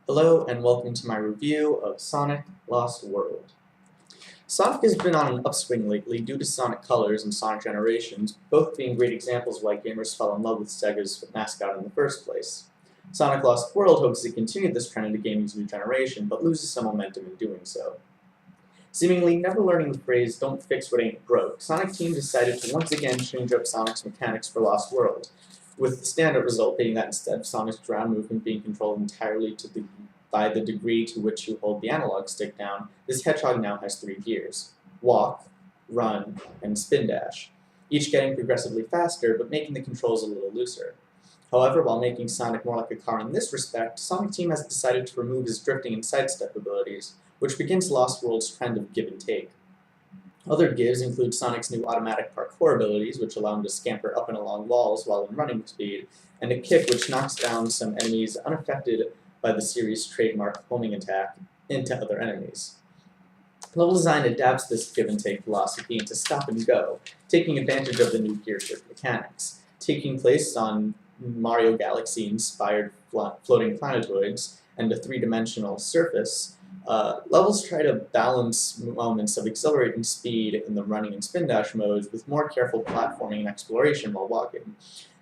Hello and welcome to my review of Sonic Lost World. Sonic has been on an upswing lately due to Sonic Colors and Sonic Generations, both being great examples of why gamers fell in love with Sega's mascot in the first place. Sonic Lost World hopes to continue this trend into gaming's new generation, but loses some momentum in doing so. Seemingly never learning the phrase, "don't fix what ain't broke," Sonic Team decided to once again change up Sonic's mechanics for Lost World, with the standard result being that instead of Sonic's ground movement being controlled entirely by the degree to which you hold the analog stick down, this hedgehog now has 3 gears: walk, run, and spin dash, each getting progressively faster but making the controls a little looser. However, while making Sonic more like a car in this respect, Sonic Team has decided to remove his drifting and sidestep abilities, which begins Lost World's trend of give and take. Other gives include Sonic's new automatic parkour abilities, which allow him to scamper up and along walls while in running speed, and a kick which knocks down some enemies unaffected by the series' trademark homing attack into other enemies. Level design adapts this give and take philosophy into stop and go, taking advantage of the new gear shift mechanics. Taking place on Mario Galaxy-inspired floating planetoids and a three-dimensional surface, levels try to balance moments of accelerating speed in the running and spin dash modes with more careful platforming and exploration while walking.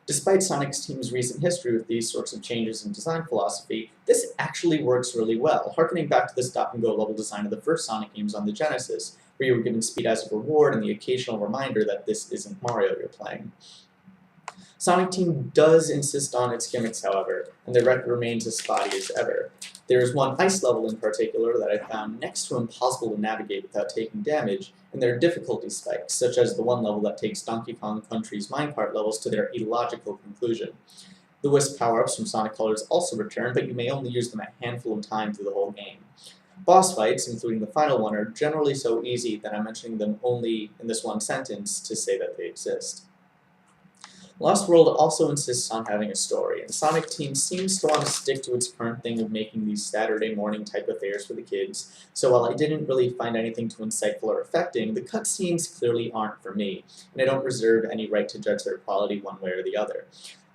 Despite Sonic's team's recent history with these sorts of changes in design philosophy, this actually works really well, harkening back to the stop-and-go level design of the first Sonic games on the Genesis, where you were given speed as a reward and the occasional reminder that this isn't Mario you're playing. Sonic Team does insist on its gimmicks, however, and the record remains as spotty as ever. There is one ice level in particular that I found next to impossible to navigate without taking damage, and there are difficulty spikes, such as the one level that takes Donkey Kong Country's minecart levels to their illogical conclusion. The Wisp power-ups from Sonic Colors also return, but you may only use them a handful of times through the whole game. Boss fights, including the final one, are generally so easy that I'm mentioning them only in this one sentence to say that they exist. Lost World also insists on having a story, and Sonic Team seems to want to stick to its current thing of making these Saturday morning type affairs for the kids, so while I didn't really find anything too insightful or affecting, the cutscenes clearly aren't for me, and I don't reserve any right to judge their quality one way or the other.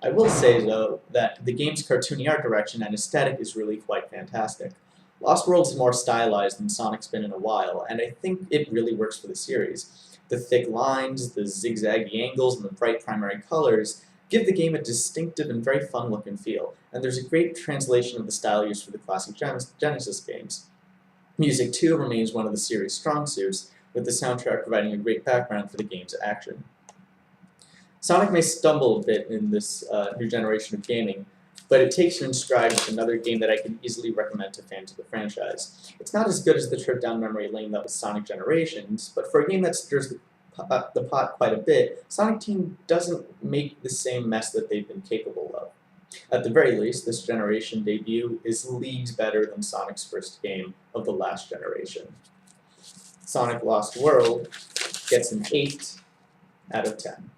I will say, though, that the game's cartoony art direction and aesthetic is really quite fantastic. Lost World is more stylized than Sonic's been in a while, and I think it really works for the series. The thick lines, the zigzaggy angles, and the bright primary colors give the game a distinctive and very fun look and feel, and there's a great translation of the style used for the classic Genesis games. Music, too, remains one of the series' strong suits, with the soundtrack providing a great background for the game's action. Sonic may stumble a bit in this new generation of gaming, but it takes you in stride with another game that I can easily recommend to fans of the franchise. It's not as good as the trip down memory lane that was Sonic Generations, but for a game that stirs the pot quite a bit, Sonic Team doesn't make the same mess that they've been capable of. At the very least, this generation debut is leagues better than Sonic's first game of the last generation. Sonic Lost World gets an 8 out of 10.